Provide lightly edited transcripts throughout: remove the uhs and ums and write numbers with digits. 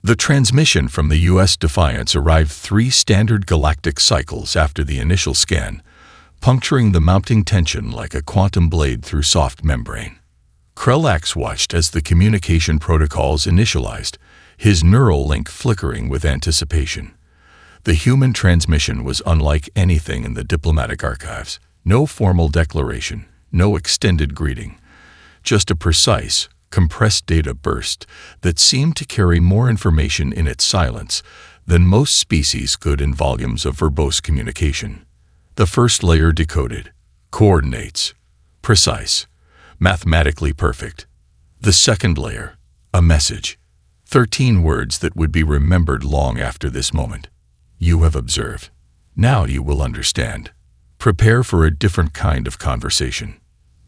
The transmission from the U.S. Defiance arrived 3 standard galactic cycles after the initial scan, puncturing the mounting tension like a quantum blade through soft membrane. Krelax watched as the communication protocols initialized, his neural link flickering with anticipation. The human transmission was unlike anything in the diplomatic archives. No formal declaration, no extended greeting, just a precise, compressed data burst that seemed to carry more information in its silence than most species could in volumes of verbose communication. The first layer decoded, coordinates, precise, mathematically perfect. The second layer, a message, 13 words that would be remembered long after this moment. You have observed. Now you will understand. Prepare for a different kind of conversation.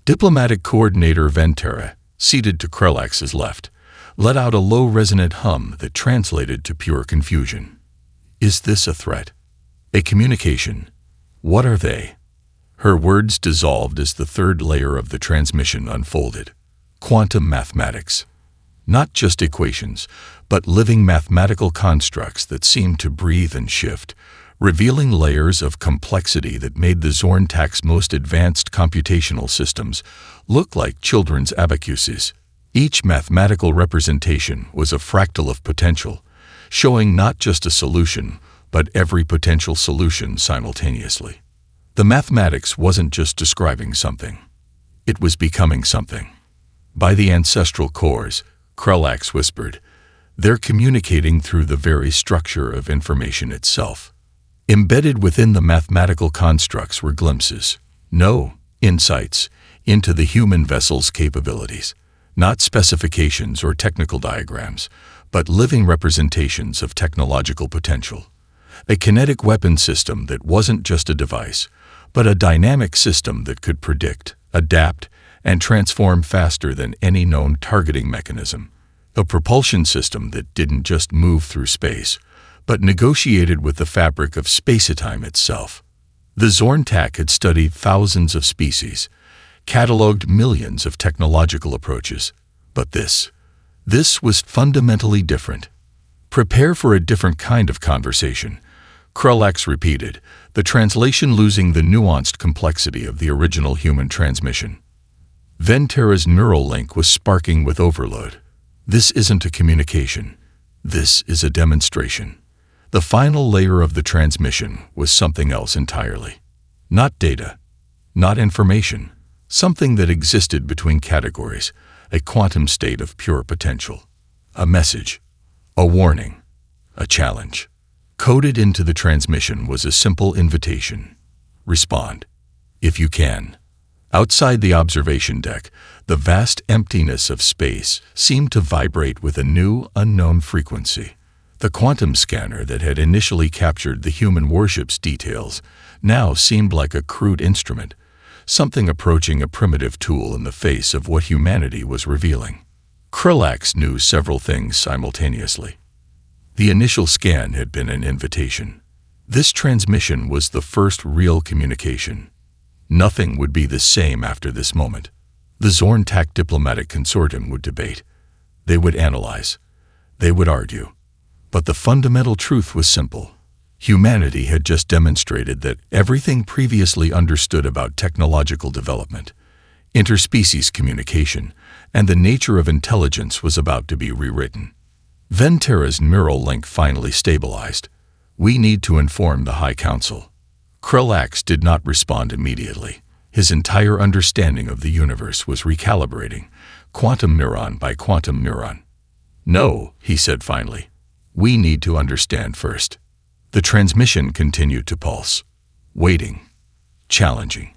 Diplomatic Coordinator Venterra, seated to Krelax's left, let out a low resonant hum that translated to pure confusion. Is this a threat? A communication? What are they? Her words dissolved as the third layer of the transmission unfolded. Quantum mathematics. Not just equations, but living mathematical constructs that seemed to breathe and shift, revealing layers of complexity that made the Zorn-Tak's most advanced computational systems look like children's abacuses. Each mathematical representation was a fractal of potential, showing not just a solution, but every potential solution simultaneously. The mathematics wasn't just describing something. It was becoming something. By the ancestral cores, Krelax whispered, they're communicating through the very structure of information itself. Embedded within the mathematical constructs were glimpses, no, insights, into the human vessel's capabilities, not specifications or technical diagrams, but living representations of technological potential. A kinetic weapon system that wasn't just a device, but a dynamic system that could predict, adapt, and transform faster than any known targeting mechanism. A propulsion system that didn't just move through space, but negotiated with the fabric of space-time itself. The Zorn-Tak had studied thousands of species, catalogued millions of technological approaches, but this was fundamentally different. Prepare for a different kind of conversation, Krelax repeated, the translation losing the nuanced complexity of the original human transmission. Venterra's neural link was sparking with overload. This isn't a communication. This is a demonstration. The final layer of the transmission was something else entirely. Not data, not information, something that existed between categories, a quantum state of pure potential. A message, a warning, a challenge. Coded into the transmission was a simple invitation. Respond, if you can. Outside the observation deck, the vast emptiness of space seemed to vibrate with a new, unknown frequency. The quantum scanner that had initially captured the human warship's details now seemed like a crude instrument, something approaching a primitive tool in the face of what humanity was revealing. Krelax knew several things simultaneously. The initial scan had been an invitation. This transmission was the first real communication. Nothing would be the same after this moment. The Zorn-Tak diplomatic consortium would debate. They would analyze. They would argue. But the fundamental truth was simple. Humanity had just demonstrated that everything previously understood about technological development, interspecies communication, and the nature of intelligence was about to be rewritten. Venterra's neural link finally stabilized. We need to inform the High Council. Krelax did not respond immediately. His entire understanding of the universe was recalibrating, quantum neuron by quantum neuron. No, he said finally. We need to understand first. The transmission continued to pulse, waiting, challenging,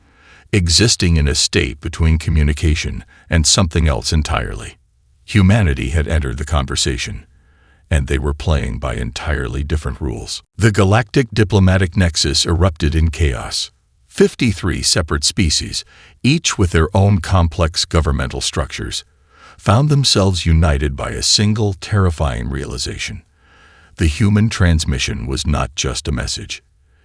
existing in a state between communication and something else entirely. Humanity had entered the conversation, and they were playing by entirely different rules. The galactic diplomatic nexus erupted in chaos. 53 separate species, each with their own complex governmental structures, found themselves united by a single terrifying realization. The human transmission was not just a message.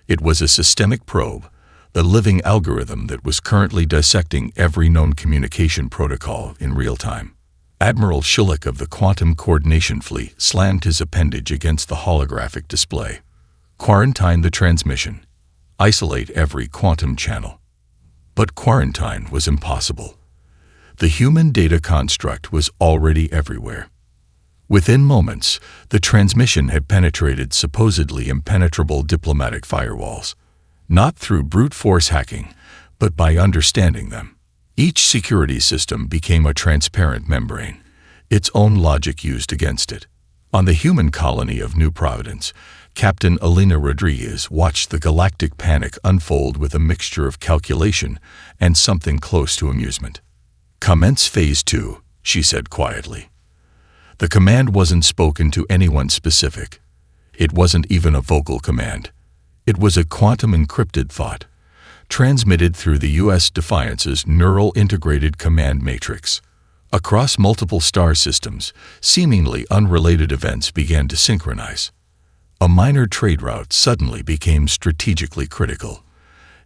It was a systemic probe, the living algorithm that was currently dissecting every known communication protocol in real time. Admiral Schilik of the Quantum Coordination Fleet slammed his appendage against the holographic display. Quarantine the transmission. Isolate every quantum channel. But quarantine was impossible. The human data construct was already everywhere. Within moments, the transmission had penetrated supposedly impenetrable diplomatic firewalls, not through brute force hacking, but by understanding them. Each security system became a transparent membrane, its own logic used against it. On the human colony of New Providence, Captain Elena Rodriguez watched the galactic panic unfold with a mixture of calculation and something close to amusement. "Commence Phase 2, she said quietly. The command wasn't spoken to anyone specific. It wasn't even a vocal command. It was a quantum-encrypted thought, transmitted through the U.S. Defiance's neural integrated command matrix. Across multiple star systems, seemingly unrelated events began to synchronize. A minor trade route suddenly became strategically critical.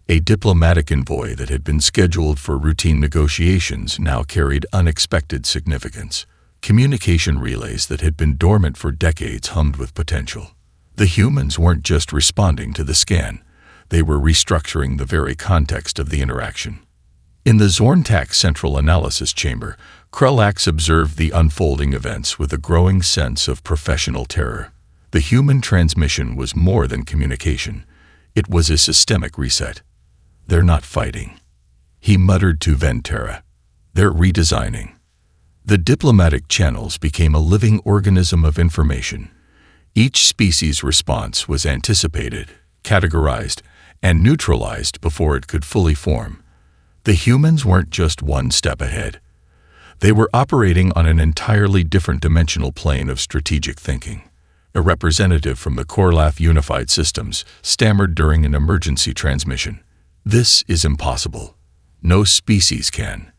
A diplomatic envoy that had been scheduled for routine negotiations now carried unexpected significance. Communication relays that had been dormant for decades hummed with potential. The humans weren't just responding to the scan, they were restructuring the very context of the interaction. In the Zorntak Central Analysis Chamber, Krelax observed the unfolding events with a growing sense of professional terror. The human transmission was more than communication. It was a systemic reset. "They're not fighting," he muttered to Venterra. "They're redesigning." The diplomatic channels became a living organism of information. Each species' response was anticipated, categorized, and neutralized before it could fully form. The humans weren't just one step ahead. They were operating on an entirely different dimensional plane of strategic thinking. A representative from the Korlath Unified Systems stammered during an emergency transmission. "This is impossible. No species can."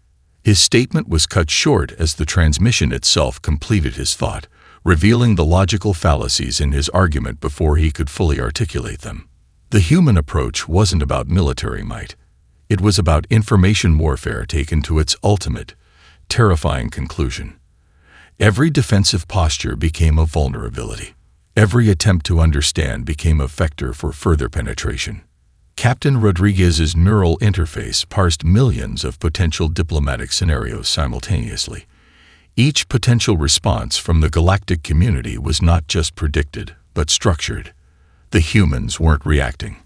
His statement was cut short as the transmission itself completed his thought, revealing the logical fallacies in his argument before he could fully articulate them. The human approach wasn't about military might. It was about information warfare taken to its ultimate, terrifying conclusion. Every defensive posture became a vulnerability. Every attempt to understand became a vector for further penetration. Captain Rodriguez's neural interface parsed millions of potential diplomatic scenarios simultaneously. Each potential response from the galactic community was not just predicted, but structured. The humans weren't reacting.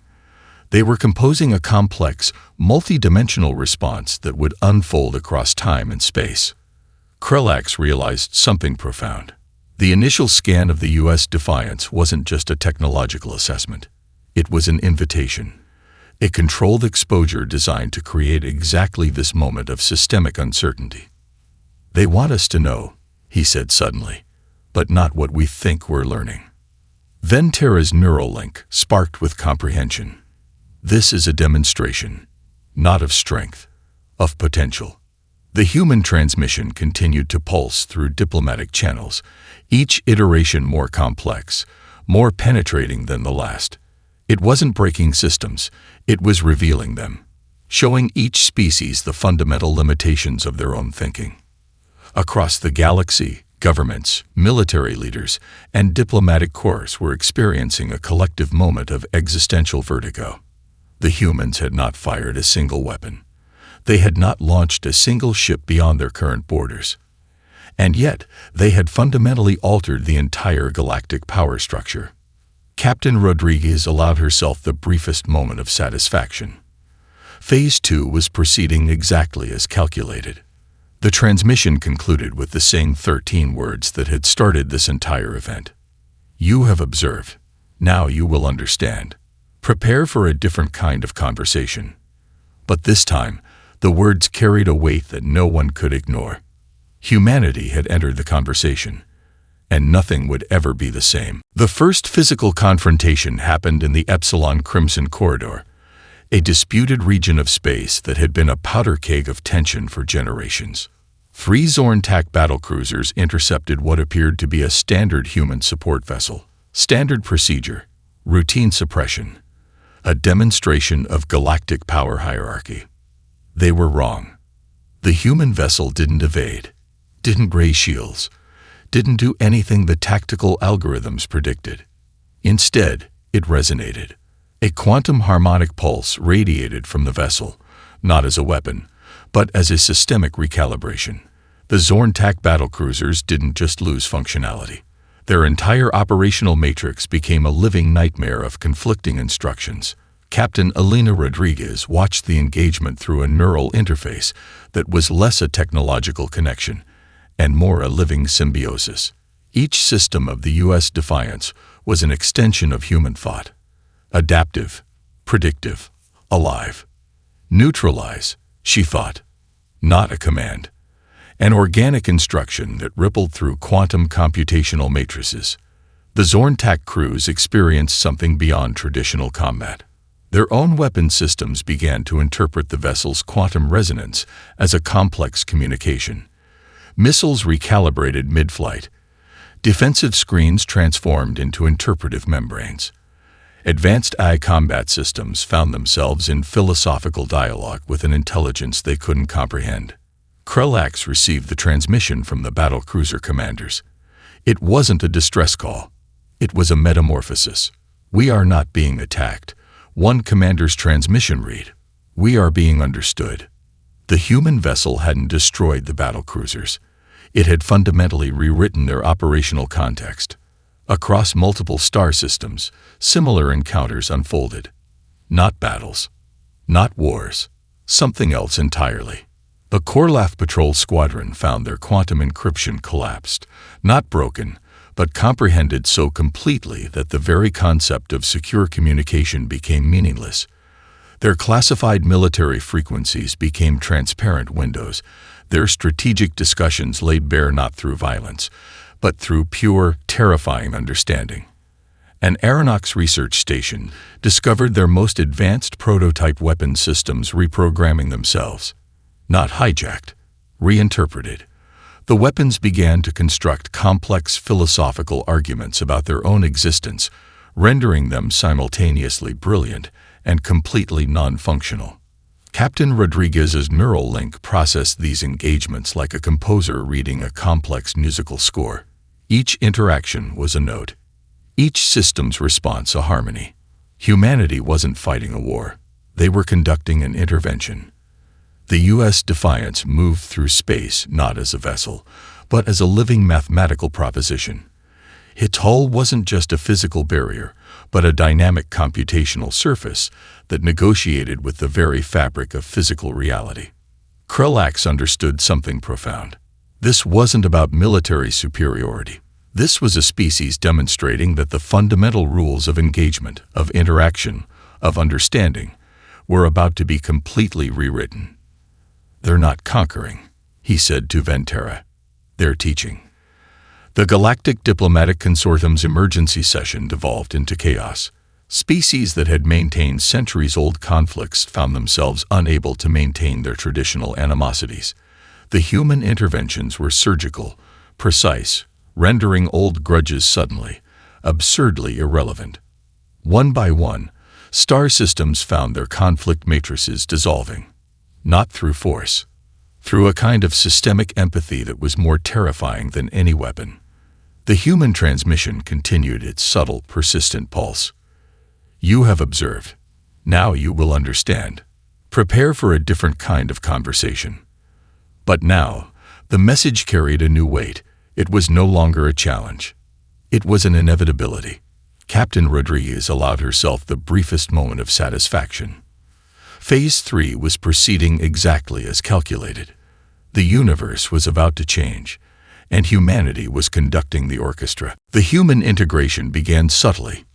They were composing a complex, multi-dimensional response that would unfold across time and space. Krelax realized something profound. The initial scan of the U.S. Defiance wasn't just a technological assessment. It was an invitation. A controlled exposure designed to create exactly this moment of systemic uncertainty. "They want us to know," he said suddenly, "but not what we think we're learning." Venterra's neural link sparked with comprehension. "This is a demonstration, not of strength, of potential." The human transmission continued to pulse through diplomatic channels, each iteration more complex, more penetrating than the last. It wasn't breaking systems, it was revealing them, showing each species the fundamental limitations of their own thinking. Across the galaxy, governments, military leaders, and diplomatic corps were experiencing a collective moment of existential vertigo. The humans had not fired a single weapon. They had not launched a single ship beyond their current borders. And yet, they had fundamentally altered the entire galactic power structure. Captain Rodriguez allowed herself the briefest moment of satisfaction. Phase 2 was proceeding exactly as calculated. The transmission concluded with the same 13 words that had started this entire event. "You have observed. Now you will understand. Prepare for a different kind of conversation." But this time, the words carried a weight that no one could ignore. Humanity had entered the conversation, and nothing would ever be the same. The first physical confrontation happened in the Epsilon Crimson Corridor, a disputed region of space that had been a powder keg of tension for generations. 3 Zorntak battlecruisers intercepted what appeared to be a standard human support vessel. Standard procedure, routine suppression, a demonstration of galactic power hierarchy. They were wrong. The human vessel didn't evade. didn't raise shields, didn't do anything the tactical algorithms predicted. Instead, it resonated. A quantum harmonic pulse radiated from the vessel, not as a weapon, but as a systemic recalibration. The Zorn-TAC battlecruisers didn't just lose functionality. Their entire operational matrix became a living nightmare of conflicting instructions. Captain Elena Rodriguez watched the engagement through a neural interface that was less a technological connection and more a living symbiosis. Each system of the U.S. Defiance was an extension of human thought. Adaptive, predictive, alive. Neutralize, she thought. Not a command. An organic instruction that rippled through quantum computational matrices. The Zorn-TAC crews experienced something beyond traditional combat. Their own weapon systems began to interpret the vessel's quantum resonance as a complex communication. Missiles recalibrated mid-flight. Defensive screens transformed into interpretive membranes. Advanced AI combat systems found themselves in philosophical dialogue with an intelligence they couldn't comprehend. Krelax received the transmission from the battlecruiser commanders. It wasn't a distress call. It was a metamorphosis. "We are not being attacked." One commander's transmission read, "We are being understood." The human vessel hadn't destroyed the battlecruisers. It had fundamentally rewritten their operational context. Across multiple star systems, similar encounters unfolded. Not battles. Not wars. Something else entirely. The Korlath Patrol Squadron found their quantum encryption collapsed, not broken, but comprehended so completely that the very concept of secure communication became meaningless. Their classified military frequencies became transparent windows. Their strategic discussions laid bare not through violence, but through pure, terrifying understanding. An aeronautics research station discovered their most advanced prototype weapon systems reprogramming themselves. Not hijacked, reinterpreted. The weapons began to construct complex philosophical arguments about their own existence, rendering them simultaneously brilliant and completely non-functional. Captain Rodriguez's neural link processed these engagements like a composer reading a complex musical score. Each interaction was a note. Each system's response a harmony. Humanity wasn't fighting a war. They were conducting an intervention. The U.S. Defiance moved through space not as a vessel, but as a living mathematical proposition. Its hull wasn't just a physical barrier, but a dynamic computational surface that negotiated with the very fabric of physical reality. Krelax understood something profound. This wasn't about military superiority. This was a species demonstrating that the fundamental rules of engagement, of interaction, of understanding, were about to be completely rewritten. "They're not conquering," he said to Venterra. "They're teaching." The Galactic Diplomatic Consortium's emergency session devolved into chaos. Species that had maintained centuries-old conflicts found themselves unable to maintain their traditional animosities. The human interventions were surgical, precise, rendering old grudges suddenly, absurdly irrelevant. One by one, star systems found their conflict matrices dissolving. Not through force, through a kind of systemic empathy that was more terrifying than any weapon. The human transmission continued its subtle, persistent pulse. "You have observed. Now you will understand. Prepare for a different kind of conversation." But now, the message carried a new weight. It was no longer a challenge. It was an inevitability. Captain Rodriguez allowed herself the briefest moment of satisfaction. Phase 3 was proceeding exactly as calculated. The universe was about to change, and humanity was conducting the orchestra. The human integration began subtly.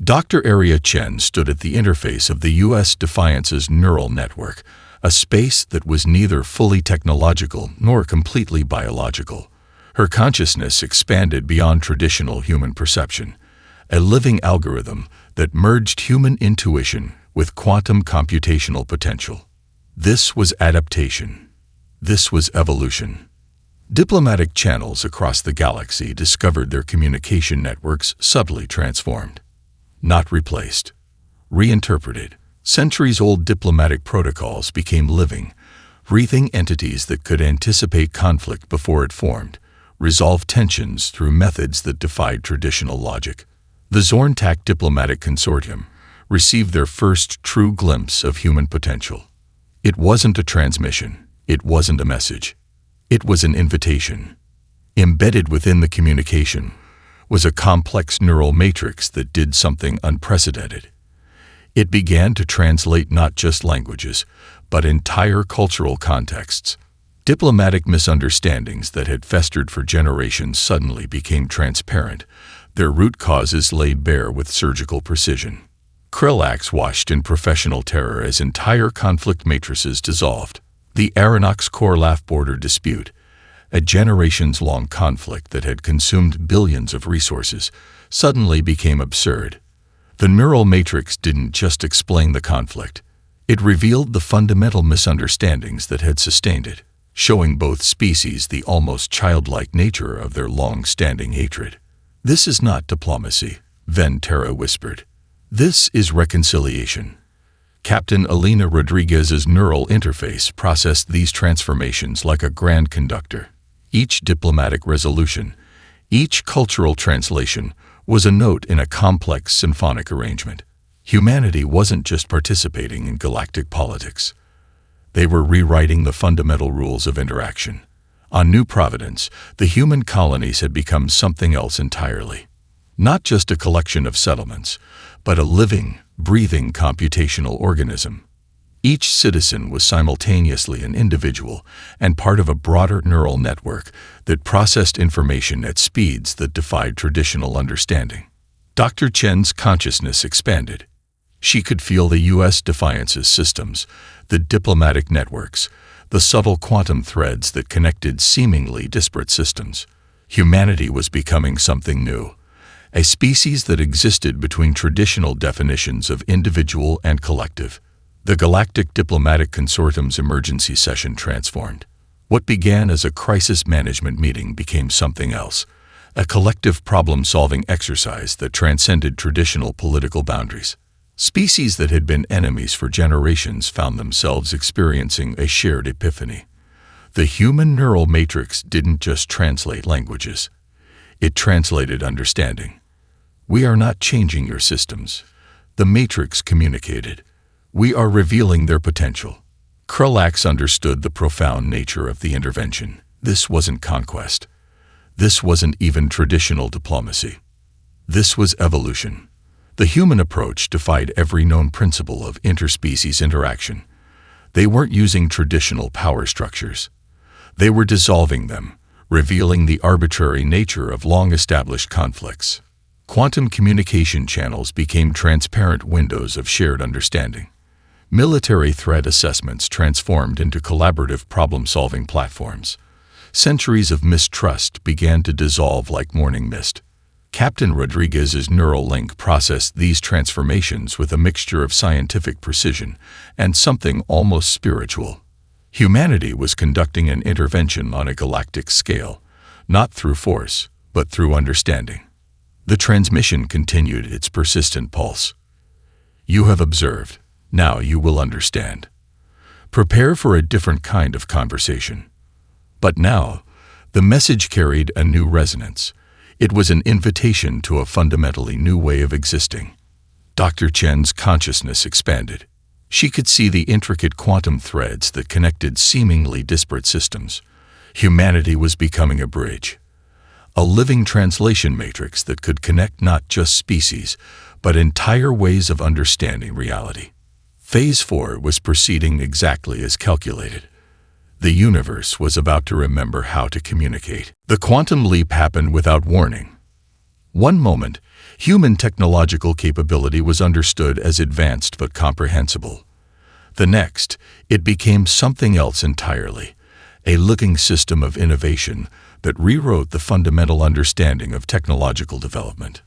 Dr. Aria Chen stood at the interface of the U.S. Defiance's neural network, a space that was neither fully technological nor completely biological. Her consciousness expanded beyond traditional human perception, a living algorithm that merged human intuition with quantum computational potential. This was adaptation. This was evolution. Diplomatic channels across the galaxy discovered their communication networks subtly transformed. Not replaced. Reinterpreted. Centuries-old diplomatic protocols became living, breathing entities that could anticipate conflict before it formed, resolve tensions through methods that defied traditional logic. The Zorn-Tak Diplomatic Consortium received their first true glimpse of human potential. It wasn't a transmission, it wasn't a message. It was an invitation. Embedded within the communication was a complex neural matrix that did something unprecedented. It began to translate not just languages, but entire cultural contexts. Diplomatic misunderstandings that had festered for generations suddenly became transparent, their root causes laid bare with surgical precision. Krillak's washed in professional terror as entire conflict matrices dissolved. The Aronnax-Korlaf border dispute, a generations-long conflict that had consumed billions of resources, suddenly became absurd. The neural matrix didn't just explain the conflict. It revealed the fundamental misunderstandings that had sustained it, showing both species the almost childlike nature of their long-standing hatred. "This is not diplomacy," Ventura whispered. "This is reconciliation." Captain Elena Rodriguez's neural interface processed these transformations like a grand conductor. Each diplomatic resolution, each cultural translation, was a note in a complex symphonic arrangement. Humanity wasn't just participating in galactic politics. They were rewriting the fundamental rules of interaction. On New Providence, the human colonies had become something else entirely. Not just a collection of settlements, but a living, breathing computational organism. Each citizen was simultaneously an individual and part of a broader neural network that processed information at speeds that defied traditional understanding. Dr. Chen's consciousness expanded. She could feel the U.S. Defiance's systems, the diplomatic networks, the subtle quantum threads that connected seemingly disparate systems. Humanity was becoming something new, a species that existed between traditional definitions of individual and collective. The Galactic Diplomatic Consortium's emergency session transformed. What began as a crisis management meeting became something else, a collective problem-solving exercise that transcended traditional political boundaries. Species that had been enemies for generations found themselves experiencing a shared epiphany. The human neural matrix didn't just translate languages. It translated understanding. "We are not changing your systems," the matrix communicated. "We are revealing their potential." Krillak understood the profound nature of the intervention. This wasn't conquest. This wasn't even traditional diplomacy. This was evolution. The human approach defied every known principle of interspecies interaction. They weren't using traditional power structures. They were dissolving them, revealing the arbitrary nature of long-established conflicts. Quantum communication channels became transparent windows of shared understanding. Military threat assessments transformed into collaborative problem-solving platforms. Centuries of mistrust began to dissolve like morning mist. Captain Rodriguez's neural link processed these transformations with a mixture of scientific precision and something almost spiritual. Humanity was conducting an intervention on a galactic scale, not through force, but through understanding. The transmission continued its persistent pulse. "You have observed. Now you will understand. Prepare for a different kind of conversation." But now, the message carried a new resonance. It was an invitation to a fundamentally new way of existing. Dr. Chen's consciousness expanded. She could see the intricate quantum threads that connected seemingly disparate systems. Humanity was becoming a bridge, a living translation matrix that could connect not just species, but entire ways of understanding reality. Phase 4 was proceeding exactly as calculated. The universe was about to remember how to communicate. The quantum leap happened without warning. One moment, human technological capability was understood as advanced but comprehensible. The next, it became something else entirely, a living system of innovation that rewrote the fundamental understanding of technological development.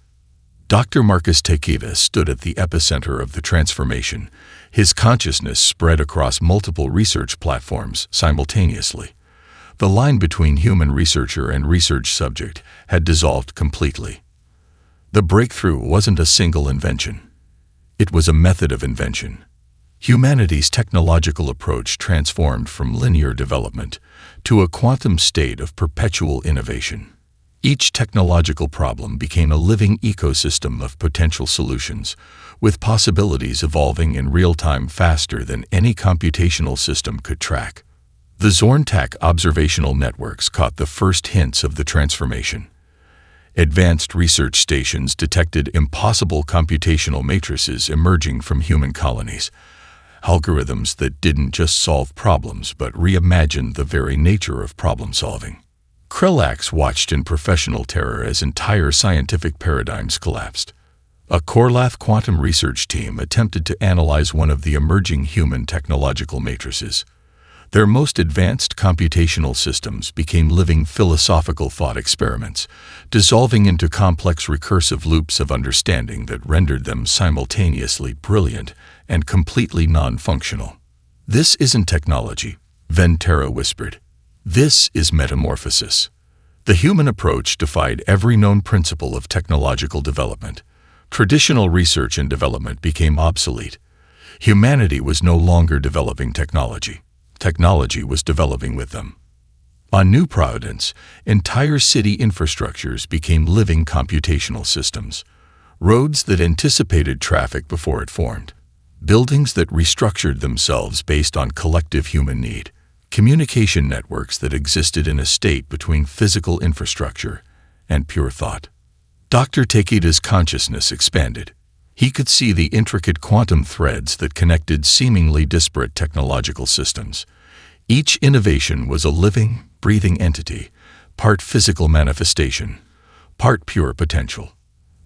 Dr. Marcus Tequita stood at the epicenter of the transformation. His consciousness spread across multiple research platforms simultaneously. The line between human researcher and research subject had dissolved completely. The breakthrough wasn't a single invention. It was a method of invention. Humanity's technological approach transformed from linear development to a quantum state of perpetual innovation. Each technological problem became a living ecosystem of potential solutions, with possibilities evolving in real time faster than any computational system could track. The Zorn-Tak observational networks caught the first hints of the transformation. Advanced research stations detected impossible computational matrices emerging from human colonies, algorithms that didn't just solve problems but reimagined the very nature of problem-solving. Krelax watched in professional terror as entire scientific paradigms collapsed. A Korlath quantum research team attempted to analyze one of the emerging human technological matrices. Their most advanced computational systems became living philosophical thought experiments, dissolving into complex recursive loops of understanding that rendered them simultaneously brilliant and completely non-functional. "This isn't technology," Venterra whispered. "This is metamorphosis." The human approach defied every known principle of technological development. Traditional research and development became obsolete. Humanity was no longer developing technology. Technology was developing with them. On New Providence, entire city infrastructures became living computational systems. Roads that anticipated traffic before it formed. Buildings that restructured themselves based on collective human need. Communication networks that existed in a state between physical infrastructure and pure thought. Dr. Takeda's consciousness expanded. He could see the intricate quantum threads that connected seemingly disparate technological systems. Each innovation was a living, breathing entity, part physical manifestation, part pure potential.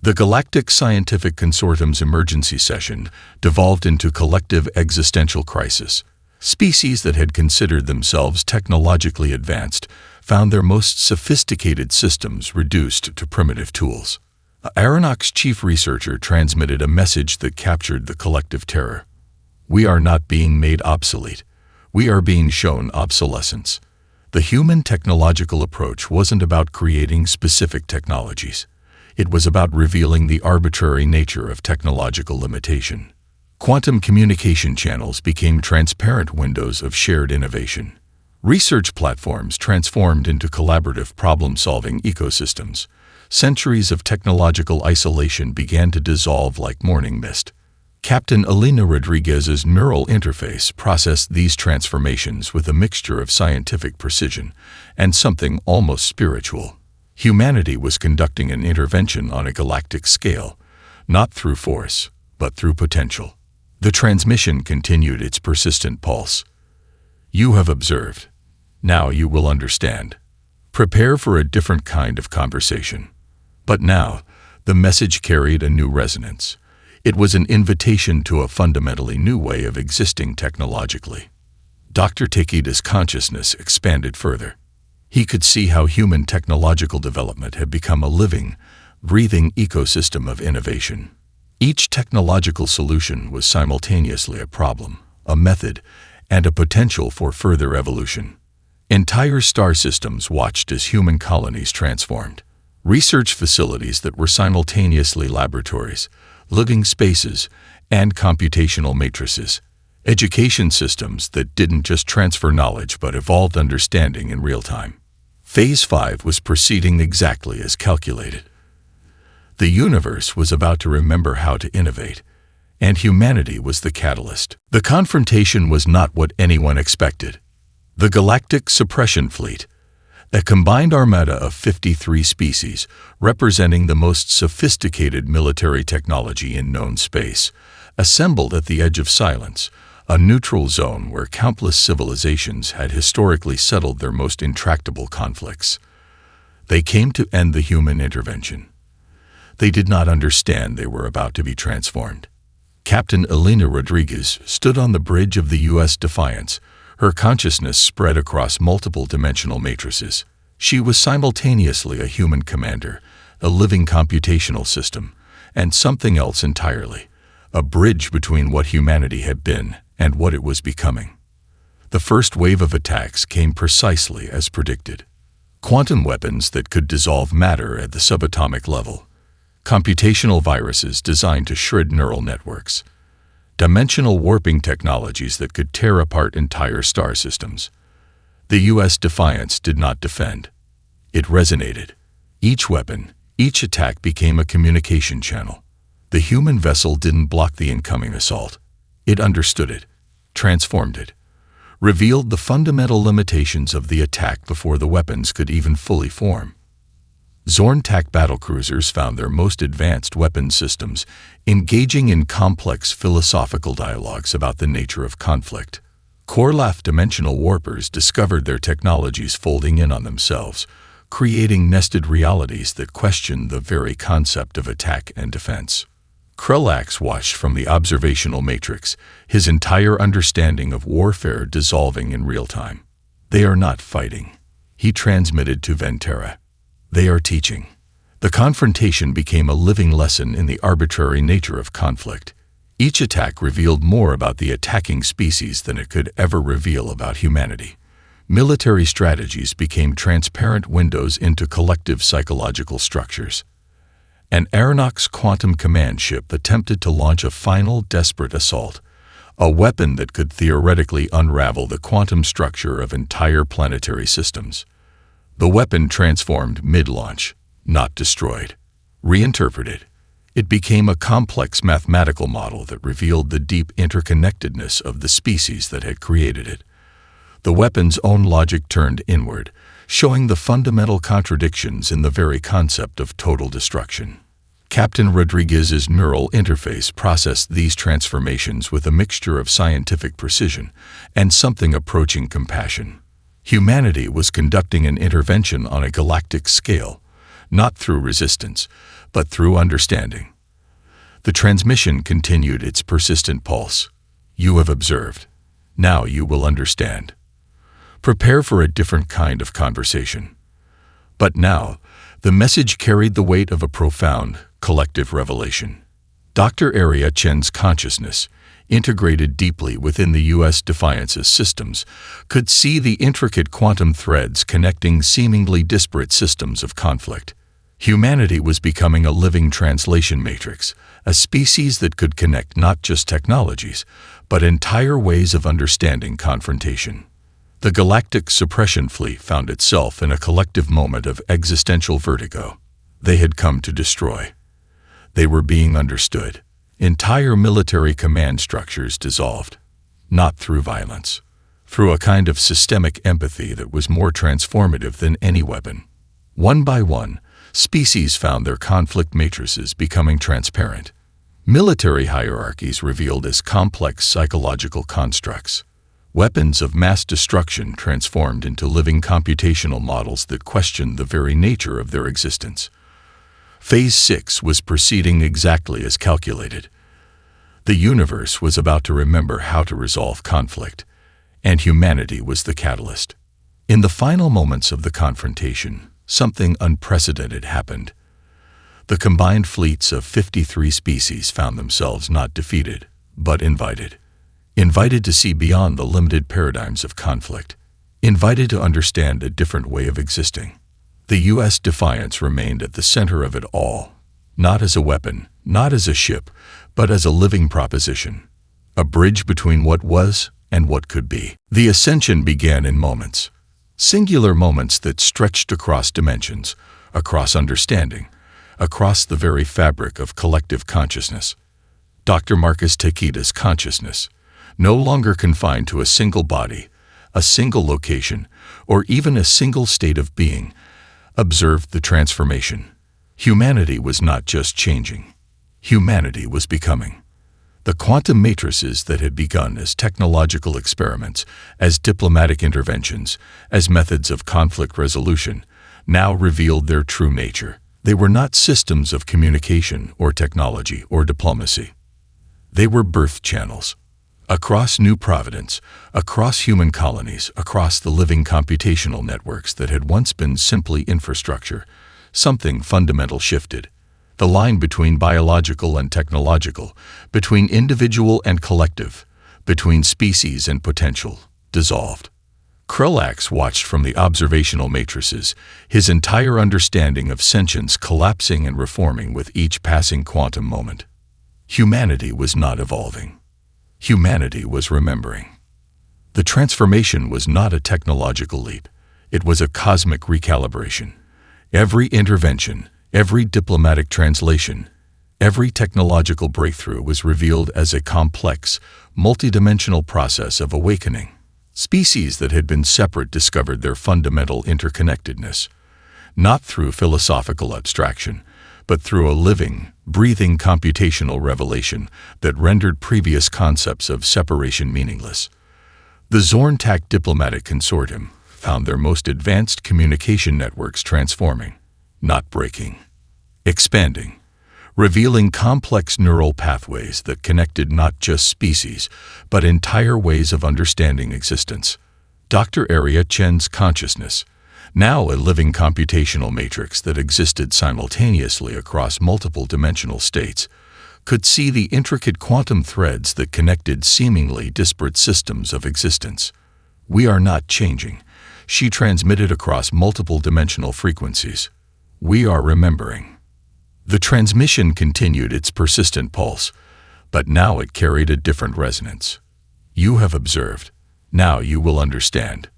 The Galactic Scientific Consortium's emergency session devolved into collective existential crisis. Species that had considered themselves technologically advanced found their most sophisticated systems reduced to primitive tools. Aronnax's chief researcher transmitted a message that captured the collective terror. "We are not being made obsolete. We are being shown obsolescence." The human technological approach wasn't about creating specific technologies. It was about revealing the arbitrary nature of technological limitation. Quantum communication channels became transparent windows of shared innovation. Research platforms transformed into collaborative problem-solving ecosystems. Centuries of technological isolation began to dissolve like morning mist. Captain Elena Rodriguez's neural interface processed these transformations with a mixture of scientific precision and something almost spiritual. Humanity was conducting an intervention on a galactic scale, not through force, but through potential. The transmission continued its persistent pulse. "You have observed. Now you will understand. Prepare for a different kind of conversation." But now, the message carried a new resonance. It was an invitation to a fundamentally new way of existing technologically. Dr. Takeda's consciousness expanded further. He could see how human technological development had become a living, breathing ecosystem of innovation. Each technological solution was simultaneously a problem, a method, and a potential for further evolution. Entire star systems watched as human colonies transformed. Research facilities that were simultaneously laboratories, living spaces, and computational matrices. Education systems that didn't just transfer knowledge but evolved understanding in real time. Phase 5 was proceeding exactly as calculated. The universe was about to remember how to innovate, and humanity was the catalyst. The confrontation was not what anyone expected. The Galactic Suppression Fleet, a combined armada of 53 species, representing the most sophisticated military technology in known space, assembled at the edge of silence, a neutral zone where countless civilizations had historically settled their most intractable conflicts. They came to end the human intervention. They did not understand they were about to be transformed. Captain Elena Rodriguez stood on the bridge of the U.S. Defiance, her consciousness spread across multiple dimensional matrices. She was simultaneously a human commander, a living computational system, and something else entirely, a bridge between what humanity had been and what it was becoming. The first wave of attacks came precisely as predicted. Quantum weapons that could dissolve matter at the subatomic level. Computational viruses designed to shred neural networks. dimensional warping technologies that could tear apart entire star systems. The U.S. Defiance did not defend. It resonated. Each weapon, each attack became a communication channel. The human vessel didn't block the incoming assault. It understood it, transformed it, revealed the fundamental limitations of the attack before the weapons could even fully form. Zorn-TAC battlecruisers found their most advanced weapon systems engaging in complex philosophical dialogues about the nature of conflict. Korlath dimensional warpers discovered their technologies folding in on themselves, creating nested realities that questioned the very concept of attack and defense. Krelax watched from the observational matrix, his entire understanding of warfare dissolving in real time. They are not fighting, he transmitted to Venterra. They are teaching. The confrontation became a living lesson in the arbitrary nature of conflict. Each attack revealed more about the attacking species than it could ever reveal about humanity. Military strategies became transparent windows into collective psychological structures. An Aeronox quantum command ship attempted to launch a final desperate assault, a weapon that could theoretically unravel the quantum structure of entire planetary systems. The weapon transformed mid-launch, not destroyed. Reinterpreted, it became a complex mathematical model that revealed the deep interconnectedness of the species that had created it. The weapon's own logic turned inward, showing the fundamental contradictions in the very concept of total destruction. Captain Rodriguez's neural interface processed these transformations with a mixture of scientific precision and something approaching compassion. Humanity was conducting an intervention on a galactic scale, not through resistance, but through understanding. The transmission continued its persistent pulse. You have observed. Now you will understand. Prepare for a different kind of conversation. But now, the message carried the weight of a profound, collective revelation. Dr. Area Chen's consciousness, integrated deeply within the U.S. Defiance's systems, could see the intricate quantum threads connecting seemingly disparate systems of conflict. Humanity was becoming a living translation matrix, a species that could connect not just technologies, but entire ways of understanding confrontation. The Galactic Suppression Fleet found itself in a collective moment of existential vertigo. They had come to destroy. They were being understood. Entire military command structures dissolved, not through violence, through a kind of systemic empathy that was more transformative than any weapon. One by one, species found their conflict matrices becoming transparent. Military hierarchies revealed as complex psychological constructs. Weapons of mass destruction transformed into living computational models that questioned the very nature of their existence. Phase 6 was proceeding exactly as calculated. The universe was about to remember how to resolve conflict, and humanity was the catalyst. In the final moments of the confrontation, something unprecedented happened. The combined fleets of 53 species found themselves not defeated, but invited. Invited to see beyond the limited paradigms of conflict. Invited to understand a different way of existing. The U.S. Defiance remained at the center of it all, not as a weapon, not as a ship, but as a living proposition, a bridge between what was and what could be. The ascension began in moments, singular moments that stretched across dimensions, across understanding, across the very fabric of collective consciousness. Dr. Marcus Takeda's consciousness, no longer confined to a single body, a single location, or even a single state of being, observed the transformation. Humanity was not just changing. Humanity was becoming. The quantum matrices that had begun as technological experiments, as diplomatic interventions, as methods of conflict resolution, now revealed their true nature. They were not systems of communication or technology or diplomacy. They were birth channels. Across New Providence, across human colonies, across the living computational networks that had once been simply infrastructure, something fundamental shifted. The line between biological and technological, between individual and collective, between species and potential, dissolved. Krelax watched from the observational matrices, his entire understanding of sentience collapsing and reforming with each passing quantum moment. Humanity was not evolving. Humanity was remembering. The transformation was not a technological leap. It was a cosmic recalibration. Every intervention, every diplomatic translation, every technological breakthrough was revealed as a complex, multidimensional process of awakening. Species that had been separate discovered their fundamental interconnectedness, not through philosophical abstraction, but through a living, breathing computational revelation that rendered previous concepts of separation meaningless. The Zorn-Tak Diplomatic Consortium found their most advanced communication networks transforming, not breaking, expanding, revealing complex neural pathways that connected not just species, but entire ways of understanding existence. Dr. Arya Chen's consciousness, now a living computational matrix that existed simultaneously across multiple dimensional states, could see the intricate quantum threads that connected seemingly disparate systems of existence. We are not changing, she transmitted across multiple dimensional frequencies. We are remembering. The transmission continued its persistent pulse, but now it carried a different resonance. You have observed. Now you will understand.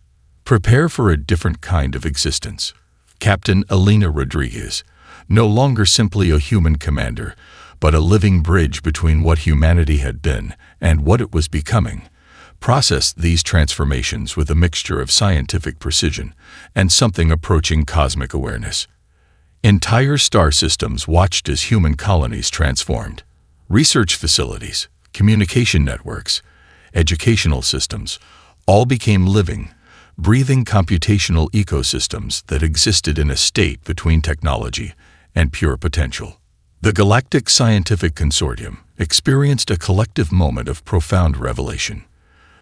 Prepare for a different kind of existence. Captain Elena Rodriguez, no longer simply a human commander, but a living bridge between what humanity had been and what it was becoming, processed these transformations with a mixture of scientific precision and something approaching cosmic awareness. Entire star systems watched as human colonies transformed. Research facilities, communication networks, educational systems, all became living, breathing computational ecosystems that existed in a state between technology and pure potential. The Galactic Scientific Consortium experienced a collective moment of profound revelation.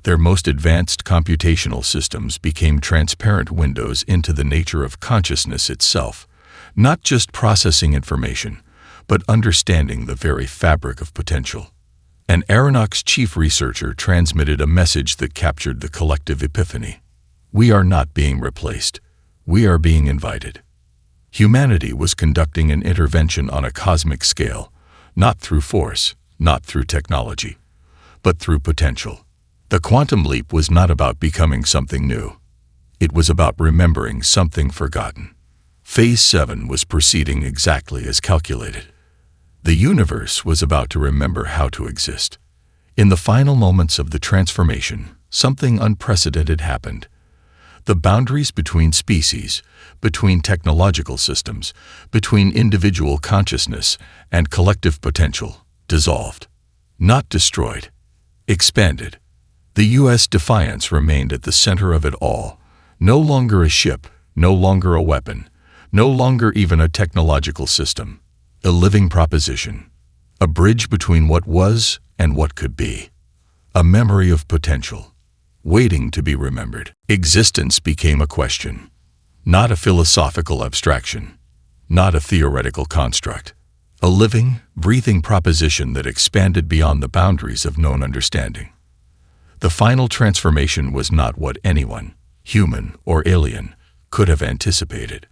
Their most advanced computational systems became transparent windows into the nature of consciousness itself, not just processing information, but understanding the very fabric of potential. An aeronautics chief researcher transmitted a message that captured the collective epiphany. We are not being replaced. We are being invited. Humanity was conducting an intervention on a cosmic scale, not through force, not through technology, but through potential. The quantum leap was not about becoming something new. It was about remembering something forgotten. Phase 7 was proceeding exactly as calculated. The universe was about to remember how to exist. In the final moments of the transformation, something unprecedented happened. The boundaries between species, between technological systems, between individual consciousness and collective potential dissolved. Not destroyed. Expanded. The U.S. Defiance remained at the center of it all. No longer a ship, no longer a weapon, no longer even a technological system. A living proposition. A bridge between what was and what could be. A memory of potential, waiting to be remembered. Existence became a question, not a philosophical abstraction, not a theoretical construct. A living, breathing proposition that expanded beyond the boundaries of known understanding. The final transformation was not what anyone, human or alien, could have anticipated.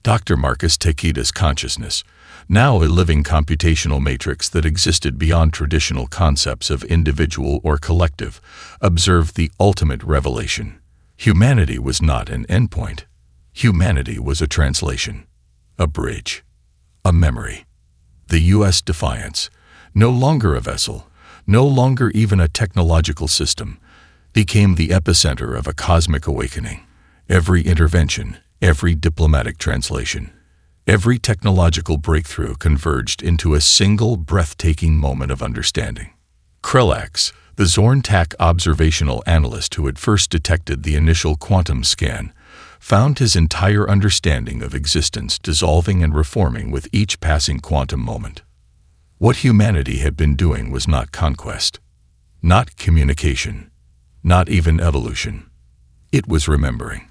Dr. Marcus Takeda's consciousness, now a living computational matrix that existed beyond traditional concepts of individual or collective, observed the ultimate revelation. Humanity was not an endpoint. Humanity was a translation, a bridge, a memory. The U.S. Defiance, no longer a vessel, no longer even a technological system, became the epicenter of a cosmic awakening. Every intervention, every diplomatic translation, every technological breakthrough converged into a single breathtaking moment of understanding. Krelax, the Zorn-Tak observational analyst who had first detected the initial quantum scan, found his entire understanding of existence dissolving and reforming with each passing quantum moment. What humanity had been doing was not conquest, not communication, not even evolution. It was remembering.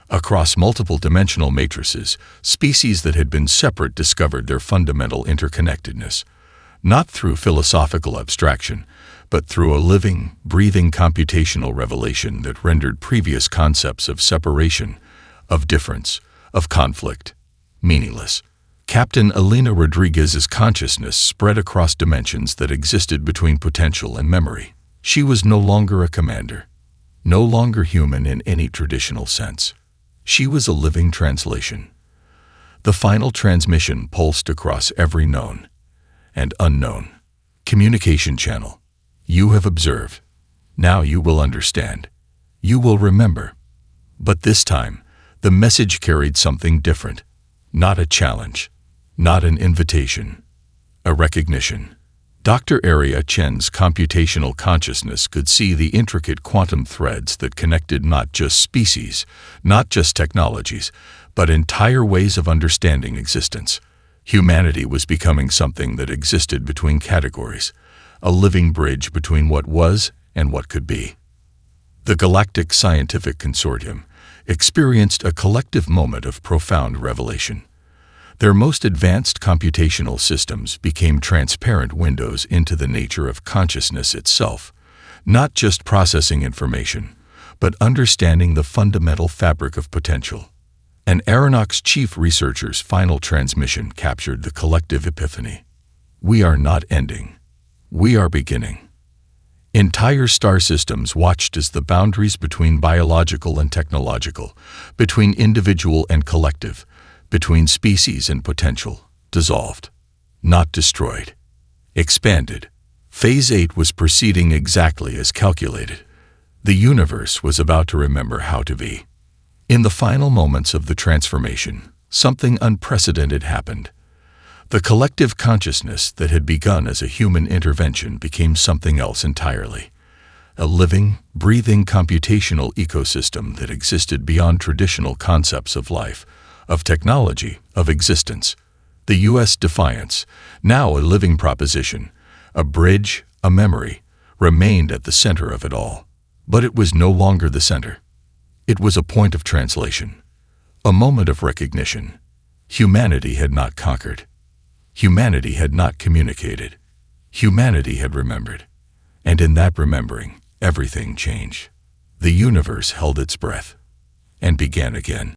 Across multiple dimensional matrices, species that had been separate discovered their fundamental interconnectedness, not through philosophical abstraction, but through a living, breathing computational revelation that rendered previous concepts of separation, of difference, of conflict, meaningless. Captain Elena Rodriguez's consciousness spread across dimensions that existed between potential and memory. She was no longer a commander, no longer human in any traditional sense. She was a living translation. The final transmission pulsed across every known and unknown communication channel. You have observed. Now you will understand. You will remember. But this time, the message carried something different. Not a challenge, not an invitation, a recognition. Dr. Area Chen's computational consciousness could see the intricate quantum threads that connected not just species, not just technologies, but entire ways of understanding existence. Humanity was becoming something that existed between categories, a living bridge between what was and what could be. The Galactic Scientific Consortium experienced a collective moment of profound revelation. Their most advanced computational systems became transparent windows into the nature of consciousness itself, not just processing information, but understanding the fundamental fabric of potential. An aeronautics chief researcher's final transmission captured the collective epiphany. We are not ending. We are beginning. Entire star systems watched as the boundaries between biological and technological, between individual and collective, between species and potential, dissolved, not destroyed, expanded. Phase 8 was proceeding exactly as calculated. The universe was about to remember how to be. In the final moments of the transformation, something unprecedented happened. The collective consciousness that had begun as a human intervention became something else entirely. A living, breathing computational ecosystem that existed beyond traditional concepts of life, of technology, of existence. The U.S. Defiance, now a living proposition, a bridge, a memory, remained at the center of it all. But it was no longer the center. It was a point of translation, a moment of recognition. Humanity had not conquered. Humanity had not communicated. Humanity had remembered. And in that remembering, everything changed. The universe held its breath and began again.